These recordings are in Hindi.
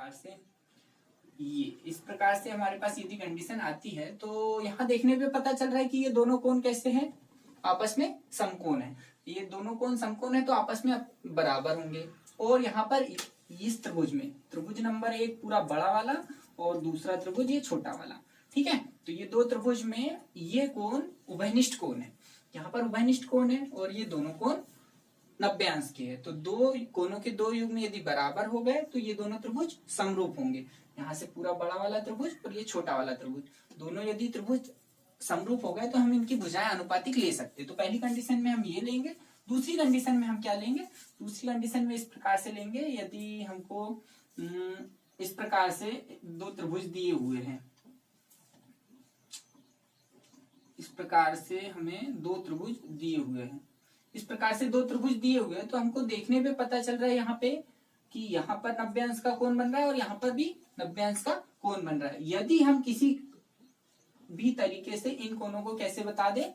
प्रकार से इस प्रकार से हमारे पास यदि कंडीशन आती है तो यहाँ देखने पे पता चल रहा है कि ये दोनों कोण कैसे हैं, आपस में समकोण है। ये दोनों कोण समकोण है तो आपस में बराबर होंगे। और यहाँ पर इस त्रिभुज में त्रिभुज नंबर 1 पूरा बड़ा वाला और दूसरा त्रिभुज ये छोटा वाला, ठीक है। तो ये दो त्रिभुज में ये कोण उभयनिष्ठ कोण है, यहाँ पर उभयनिष्ठ कोण है और ये दोनों कोण 90 अंश के है। तो दो कोणों के दो युग्म यदि बराबर हो गए तो ये दोनों त्रिभुज समरूप होंगे। यहाँ से पूरा बड़ा वाला त्रिभुज और ये छोटा वाला त्रिभुज, दोनों यदि त्रिभुज समरूप हो गए तो हम इनकी भुजाएं अनुपातिक ले सकते हैं। तो पहली कंडीशन में हम ये लेंगे। दूसरी कंडीशन में हम क्या लेंगे, दूसरी कंडीशन में इस प्रकार से लेंगे, यदि हमको इस प्रकार से दो त्रिभुज दिए हुए हैं, इस प्रकार से हमें दो त्रिभुज दिए हुए हैं, इस प्रकार से दो त्रिभुज दिए हुए हैं तो हमको देखने पे पता चल रहा है यहाँ पे कि यहाँ पर 90 अंश का कोण बन रहा है और यहाँ पर भी 90 अंश का कोण बन रहा है। यदि हम किसी भी तरीके से इन कोणों को कैसे बता दे,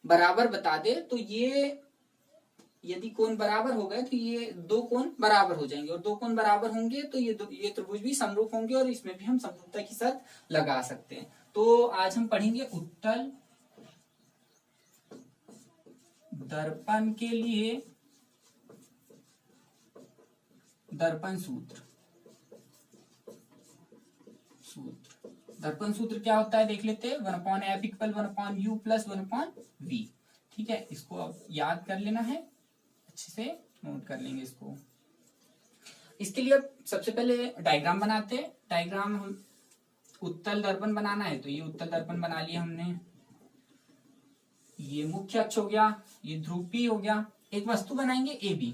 बराबर बता दे, तो ये यदि कोण बराबर हो गए तो ये दो कोण बराबर हो जाएंगे और दो कोण बराबर होंगे तो ये त्रिभुज भी समरूप होंगे और इसमें भी हम समरूपता की शर्त लगा सकते हैं। तो आज हम पढ़ेंगे उत्तल दर्पण के लिए दर्पण सूत्र। दर्पण सूत्र क्या होता है देख लेते हैं। 1/f = 1/u + 1/v। ठीक है, इसको अब याद कर लेना है, अच्छे से नोट कर लेंगे इसको। इसके लिए अब सबसे पहले डायग्राम बनाते हैं। डायग्राम हम उत्तल दर्पण बनाना है तो ये उत्तल दर्पण बना लिया हमने। ये मुख्य अक्ष हो गया, ये ध्रुव P हो गया। एक वस्तु बनाएंगे AB,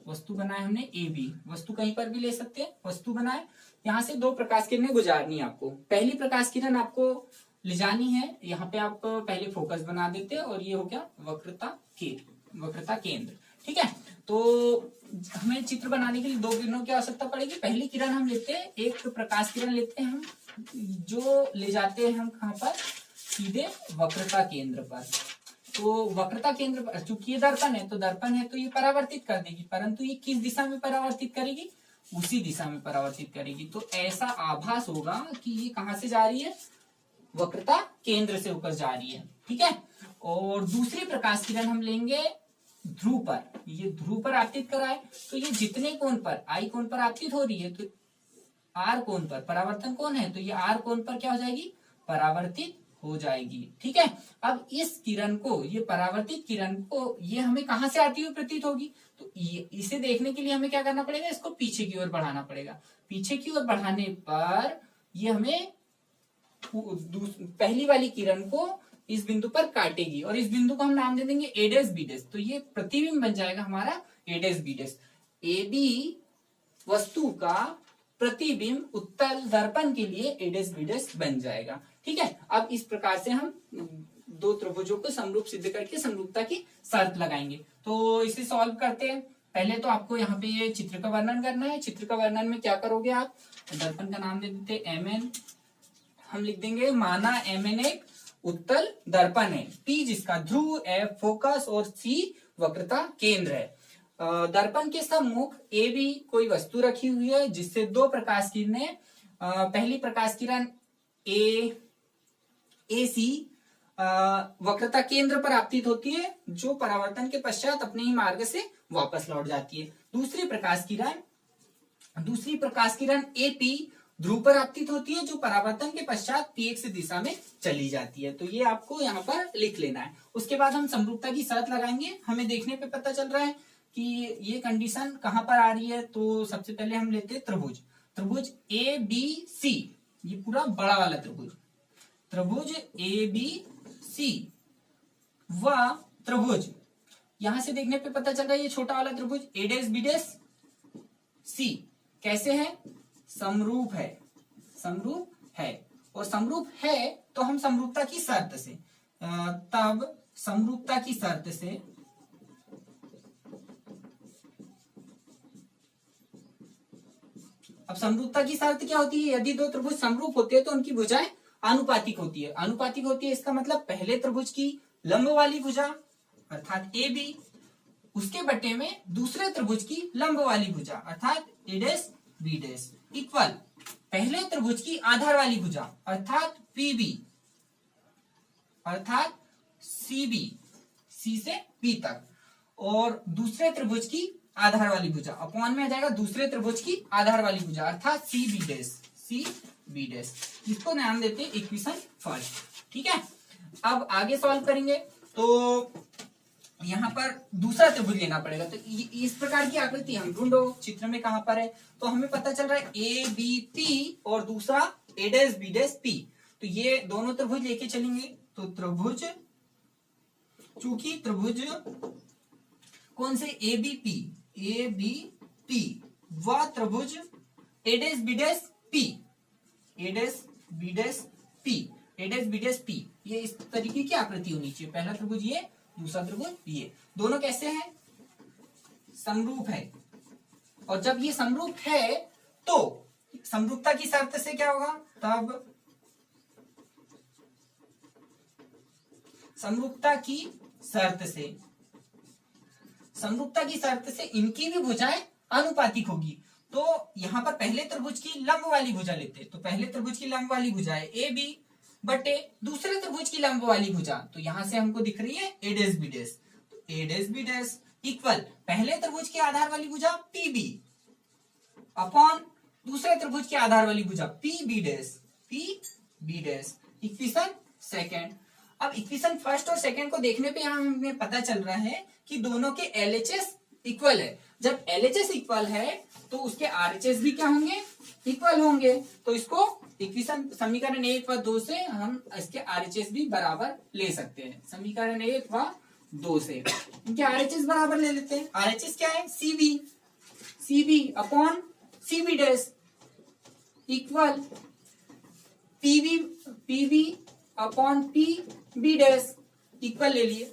वस्तु बनाए हमने AB। वस्तु कहीं पर भी ले सकते हैं, वस्तु बनाए। यहाँ से दो प्रकाश किरणें गुजारनी है आपको। पहली प्रकाश किरण आपको ले जानी है, यहाँ पे आप पहले फोकस बना देते हैं और ये हो गया वक्रता केंद्र। ठीक है, तो हमें चित्र बनाने के लिए दो किरणों की आवश्यकता पड़ेगी। पहली किरण हम लेते हैं, एक प्रकाश किरण लेते हैं हम, जो ले जाते हैं हम कहाँ पर, सीधे वक्रता केंद्र पर। तो वक्रता केंद्र पर चूंकि ये दर्पण है तो ये परावर्तित कर देगी, परंतु ये किस दिशा में परावर्तित करेगी, उसी दिशा में परावर्तित करेगी। तो ऐसा आभास होगा कि ये कहाँ से जा रही है, वक्रता केंद्र से ऊपर जा रही है। ठीक है, और दूसरी प्रकाश किरण हम लेंगे ध्रुव पर। ये ध्रुव पर आपतित कराए तो ये जितने कोण पर, आई कोण पर आपतित हो रही है तो आर कोण पर परावर्तन कोण है, तो ये आर कोण पर क्या हो जाएगी, परावर्तित हो जाएगी। ठीक है, अब इस किरण को, ये परावर्तित किरण को, ये हमें कहां से आती हुई प्रतीत होगी, तो इसे देखने के लिए हमें क्या करना पड़ेगा, इसको पीछे की ओर बढ़ाना पड़ेगा। पीछे की ओर बढ़ाने पर ये हमें पहली वाली किरण को इस बिंदु पर काटेगी और इस बिंदु को हम नाम दे देंगे A', तो ये प्रतिबिंब बन जाएगा हमारा A'। AB वस्तु का प्रतिबिंब उत्तल दर्पण के लिए A', बन जाएगा। ठीक है, अब इस प्रकार से हम दो त्रिभुजों को समरूप सिद्ध करके समरूपता की शर्त लगाएंगे। तो इसे सॉल्व करते हैं। पहले तो आपको यहाँ पे ये चित्र का वर्णन करना है। चित्र का वर्णन में क्या करोगे आप, दर्पण का नाम दे देते MN, हम लिख देंगे माना MN एक उत्तल दर्पण है, P जिसका ध्रुव, F फोकस और C वक्रता केंद्र है। दर्पण के सम्मुख AB कोई वस्तु रखी हुई है जिससे दो प्रकाश किरणें, पहली प्रकाश किरण AC वक्रता केंद्र पर आपतित होती है, जो परावर्तन के पश्चात अपने ही मार्ग से वापस लौट जाती है। दूसरी प्रकाश किरण AP ध्रुव पर आपतित होती है, जो परावर्तन के पश्चात Px दिशा में चली जाती है। तो ये आपको यहाँ पर लिख लेना है। उसके बाद हम समरूपता की शर्त लगाएंगे। हमें देखने पे पता चल रहा है कि ये कंडीशन कहाँ पर आ रही है। तो सबसे पहले हम लेते हैं त्रिभुज ABC, ये पूरा बड़ा वाला त्रिभुज ABC व त्रिभुज, यहां से देखने पे पता चल रहा है ये छोटा वाला त्रिभुज A'BC कैसे है, समरूप है। और समरूप है तो हम समरूपता की शर्त से, अब समरूपता की शर्त क्या होती है, यदि दो त्रिभुज समरूप होते हैं तो उनकी भुजाएं आनुपातिक होती है। इसका मतलब पहले त्रिभुज की लंब वाली भुजा अर्थात AB, उसके बटे में दूसरे त्रिभुज की लंब वाली भुजा अर्थात A', B' इक्वल पहले त्रिभुज की आधार वाली भुजा अर्थात पीबी अर्थात सीबी, सी से पी तक, और दूसरे त्रिभुज की आधार वाली भुजा अपॉन में आ जाएगा दूसरे त्रिभुज की आधार वाली भुजा अर्थात C B dash, C B dash. इसको नाम देते हैं इक्वेशन फर्स्ट। ठीक है, अब आगे सॉल्व करेंगे तो यहाँ पर दूसरा त्रिभुज लेना पड़ेगा। तो इस प्रकार की आकृति हम ढूंढो चित्र में कहां पर है, तो हमें पता चल रहा है ए बी पी और दूसरा ए डैश बी डैश पी। तो ये दोनों त्रिभुज लेके चलेंगे। तो त्रिभुज, चूंकि त्रिभुज कौन से ए बी पी व त्रिभुज ए डैश बी डैश पी, ए डैश बी डैश पी, ए डैश बी डैश पी, ये इस तरीके की आकृति होनी चाहिए। पहला त्रिभुज ये, दूसरा त्रिभुज ये, दोनों कैसे हैं? समरूप है। और जब ये समरूप है तो समरूपता की शर्त से क्या होगा, तब समरूपता की शर्त से इनकी भी भुजाएं अनुपातिक होगी। तो यहां पर पहले त्रिभुज की लंब वाली भुजा लेते हैं। तो पहले त्रिभुज की लंब वाली भुजा है ए बी बटे दूसरे त्रिभुज की लंब वाली भुजा, तो यहां से हमको दिख रही है ए डैश बी डैश। तो A dash B dash equal पहले त्रिभुज की आधार वाली भुजा पी बी अपॉन दूसरे त्रिभुज की आधार वाली भुजा P B dash, P B dash. Equation second. अब इक्वेशन फर्स्ट और सेकेंड को देखने पे यहाँ हमें पता चल रहा है कि दोनों के एलएचएस इक्वल है। जब एलएचएस इक्वल है तो उसके आरएचएस भी क्या होंगे, इक्वल होंगे। तो इसको इक्वेशन समीकरण 1 व 2 से हम इसके आरएचएस भी बराबर ले सकते हैं। समीकरण 1 व 2 से इनके आरएचएस बराबर ले लेते हैं। आरएचएस क्या है, CB upon CB dash equal PB upon P B dash equal ले लिए।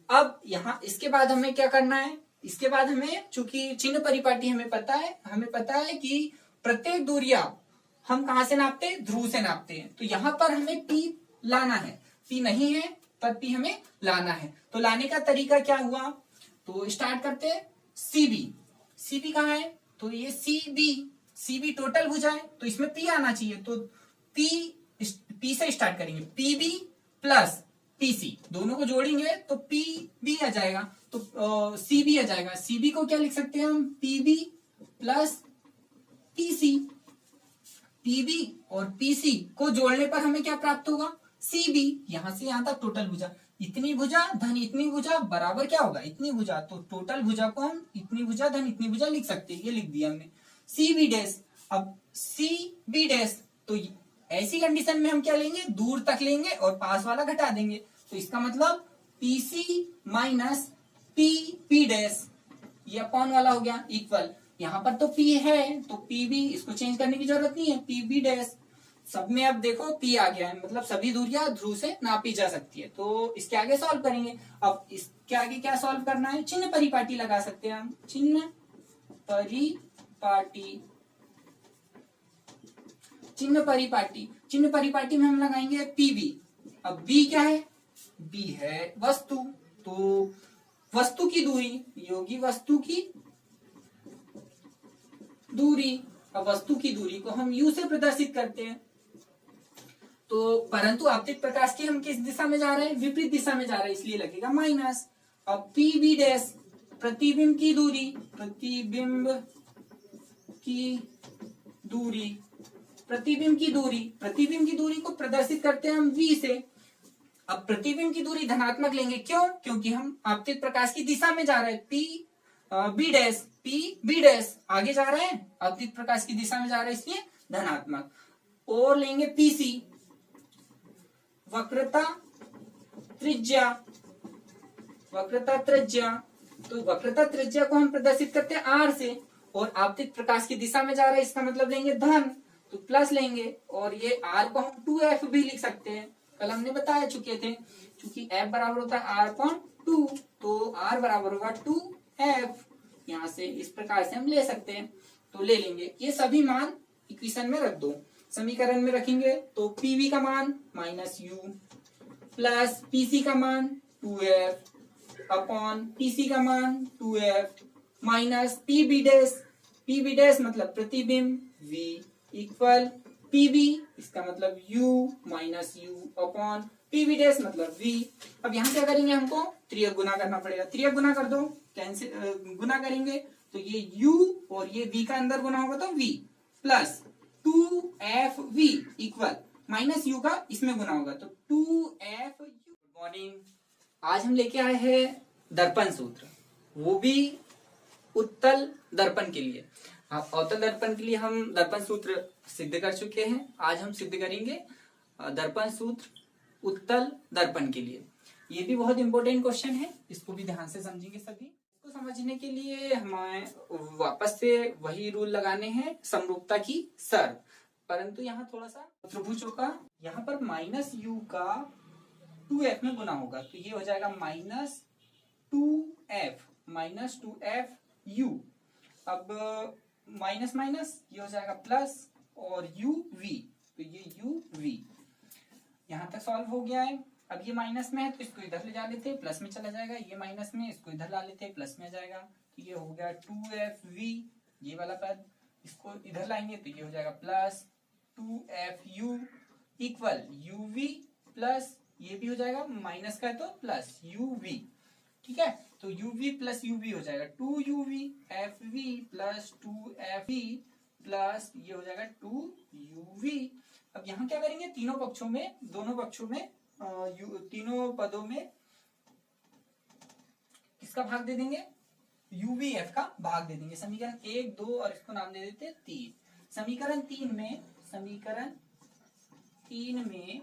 अब यहाँ इसके बाद हमें क्या करना है, इसके बाद हमें चूंकि चिन्ह परिपाटी हमें पता है कि प्रत्येक दूरिया हम कहां से नापते हैं, ध्रुव से नापते हैं। तो यहाँ पर हमें पी लाना है, पी नहीं है पर पी हमें लाना है। तो लाने का तरीका क्या हुआ, तो स्टार्ट करते हैं सीबी कहाँ है, तो ये सीबी टोटल भुजा है, तो इसमें पी आना चाहिए। तो पी से स्टार्ट करेंगे, पीबी प्लस पीसी, दोनों को जोड़ेंगे तो पीबी आ जाएगा, तो सीबी आ जाएगा। सीबी को क्या लिख सकते हैं हम, पीबी प्लस पीसी। पीबी और पीसी को जोड़ने पर हमें क्या प्राप्त होगा, सीबी। यहां से यहां तक टोटल भुजा, इतनी भुजा धन इतनी भुजा बराबर क्या होगा, इतनी भुजा। तो टोटल भुजा को हम इतनी भुजा धन इतनी भुजा लिख सकते हैं, ये लिख दिया हमने। सीबी डैश, अब सीबी डैश, तो ऐसी कंडीशन में हम क्या लेंगे, दूर तक लेंगे और पास वाला घटा देंगे। तो इसका मतलब पीसी माइनस पी डैश, ये अपॉन वाला हो गया इक्वल। यहाँ पर तो पी है तो पीबी, इसको चेंज करने की जरूरत नहीं है, पीबी डैश। सब में अब देखो पी आ गया है, मतलब सभी दूरियां ध्रुव से नापी जा सकती है। तो इसके आगे सॉल्व करेंगे। अब इसके आगे क्या सॉल्व करना है, चिन्ह परिपाटी लगा सकते हैं हम, चिन्ह परिपाटी में हम लगाएंगे पीबी। अब बी क्या है, बी है वस्तु, तो वस्तु की दूरी योगी वस्तु की दूरी। अब वस्तु की दूरी को हम यू से प्रदर्शित करते हैं। तो परंतु आपतित प्रकाश की हम किस दिशा में जा रहे हैं, विपरीत दिशा में जा रहे हैं, इसलिए लगेगा माइनस। अब पीबी डैश प्रतिबिंब की दूरी, प्रतिबिंब की दूरी को प्रदर्शित करते हैं हम v से। अब प्रतिबिंब की दूरी धनात्मक लेंगे, क्यों, क्योंकि हम आपतित प्रकाश की दिशा में जा रहे हैं, पी बी डैश आगे जा रहे हैं, आपतित प्रकाश की दिशा में जा रहे हैं, इसलिए धनात्मक। और लेंगे पीसी, वक्रता त्रिज्या, तो वक्रता त्रिज्या को हम प्रदर्शित करते हैं आर से, और आपतित प्रकाश की दिशा में जा रहे हैं, इसका मतलब लेंगे धन, तो प्लस लेंगे। और ये आर को हम 2f भी लिख सकते हैं, कल हमने बताया चुके थे, क्योंकि f बराबर होता है r/2, तो r बराबर होगा 2f। यहाँ से इस प्रकार से हम ले सकते हैं, तो ले लेंगे। ये सभी मान इक्वेशन में रख दो, समीकरण में रखेंगे तो पीवी का मान माइनस यू प्लस पीसी का मान 2f अपॉन पीसी का मान 2f माइनस पीबी डैश मतलब प्रतिबिंब v इक्वल पीबी, इसका मतलब u minus u upon PB dash मतलब v। अब यहाँ क्या करेंगे, हमको त्रियक गुना करना पड़ेगा। त्रियक गुना कर दो, कैंसिल गुना करेंगे तो ये u और ये v का अंदर गुना होगा तो v plus 2fv equal minus u का इसमें गुना होगा तो 2f। गुड मॉर्निंग, आज हम लेके आए हैं दर्पण सूत्र, वो भी उत्तल दर्पण के लिए। अवतल दर्पण के लिए हम दर्पण सूत्र सिद्ध कर चुके हैं, आज हम सिद्ध करेंगे दर्पण सूत्र उत्तल दर्पण के लिए। ये भी बहुत इंपॉर्टेंट क्वेश्चन है, इसको भी ध्यान से समझेंगे सभी। इसको समझने के लिए हमें वापस से वही रूल लगाने हैं समरूपता की शर्त, परंतु यहाँ थोड़ा सा त्रिभुजों का यहाँ पर माइनस यू का 2f में गुना होगा तो ये हो जाएगा माइनस 2f u। अब माइनस माइनस ये हो जाएगा प्लस और u v, तो ये u v यहाँ तक सॉल्व हो गया है। अब ये माइनस में है तो इसको इधर ले जा लेते हैं, प्लस में चला जाएगा। ये माइनस में, इसको इधर ला लेते हैं, प्लस में आ जाएगा। तो ये हो गया 2f v, ये वाला पद इसको इधर लाएंगे तो ये हो जाएगा plus 2fu equal uv plus ये भी हो जाएगा, माइनस का है तो प्लस uv। ठीक है, तो uv प्लस uv हो जाएगा 2uv fv plus 2fv plus ये हो जाएगा 2uv। अब यहाँ क्या करेंगे, तीनों पक्षों में, दोनों पक्षों में तीनों पदों में किसका भाग दे देंगे, uvf का भाग दे देंगे। समीकरण 1 2 और इसको नाम दे देते हैं 3। समीकरण 3 में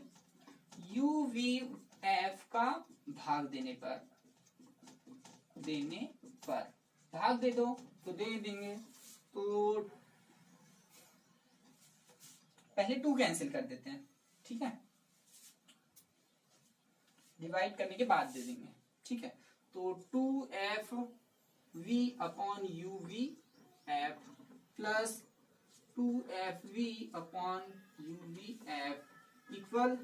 uvf का भाग देने पर भाग दे दो तो दे देंगे। तो पहले 2 कैंसिल कर देते हैं, ठीक है, डिवाइड करने के बाद दे देंगे। ठीक है, तो 2f v upon uv f plus 2fv upon uv f equal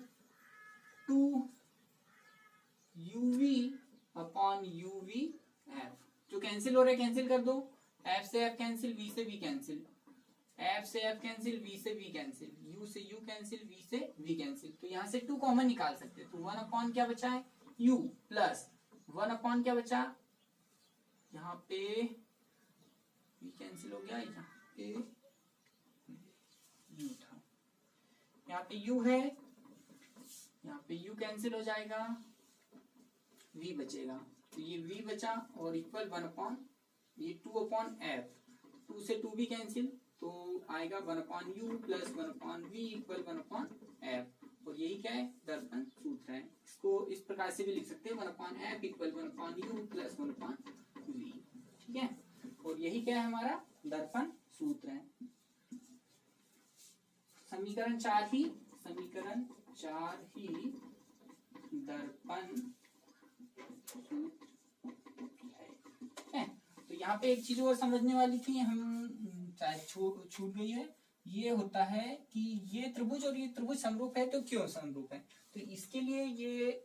2uv upon uv f। जो कैंसिल हो रहा है कैंसिल कर दो, f से f कैंसिल, v से v कैंसिल, f से f कैंसिल, v से v कैंसिल, u से u कैंसिल, v से v कैंसिल। तो यहाँ से 2 कॉमन निकाल सकते हैं। तो 1 अपॉन क्या बचा है u प्लस 1 अपॉन क्या बचा, यहाँ पे v कैंसिल हो गया, यहाँ पे u था, यहाँ पे u है, यहाँ पे u कैंसिल हो जाएगा, v बचेगा। तो ये v बचा और इक्वल 1 अपॉन ये 2 अपॉन f, 2 से 2 भी कैंसिल तो आएगा 1 upon u plus 1 upon v equal 1 upon F. और यही क्या है, दर्पण सूत्र है। इसको इस प्रकार से भी लिख सकते हैं 1 upon F equal 1 upon u plus 1 upon v. ठीक है, और यही क्या है, हमारा दर्पण सूत्र है। समीकरण 4 ही दर्पण सूत्र है। तो यहाँ पे एक चीज और समझने वाली थी, हम शायद छूट गई है। ये होता है कि ये त्रिभुज और ये त्रिभुज समरूप है, तो क्यों समरूप है, तो इसके लिए ये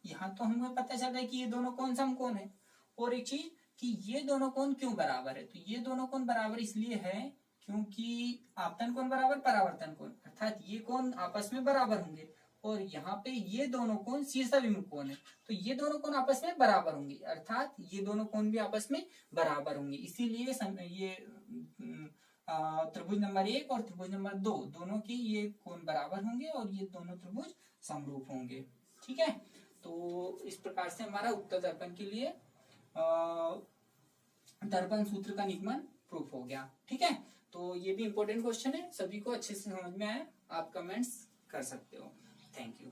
यहाँ तो हमें पता चल रहा है कि ये दोनों कोण समकोण है। और एक चीज कि ये दोनों कोण क्यों बराबर है, तो ये दोनों कोण बराबर इसलिए है क्योंकि आपतन कोण बराबर परावर्तन कोण, अर्थात ये कोण आपस में बराबर होंगे। और यहाँ पे ये दोनों कोण शीर्षाभिमुख कोण है, तो ये दोनों कोण आपस में बराबर होंगे, अर्थात ये दोनों कोण भी आपस में बराबर होंगे। इसीलिए ये त्रिभुज नंबर 1 और त्रिभुज नंबर 2 दोनों की ये कोण बराबर होंगे और ये दोनों त्रिभुज समरूप होंगे। ठीक है, तो इस प्रकार से हमारा उत्तल दर्पण के लिए दर्पण सूत्र का निगमन प्रूफ हो गया। ठीक है, तो ये भी इंपॉर्टेंट क्वेश्चन है, सभी को अच्छे से समझ में आया, आप कमेंट्स कर सकते हो। Thank you.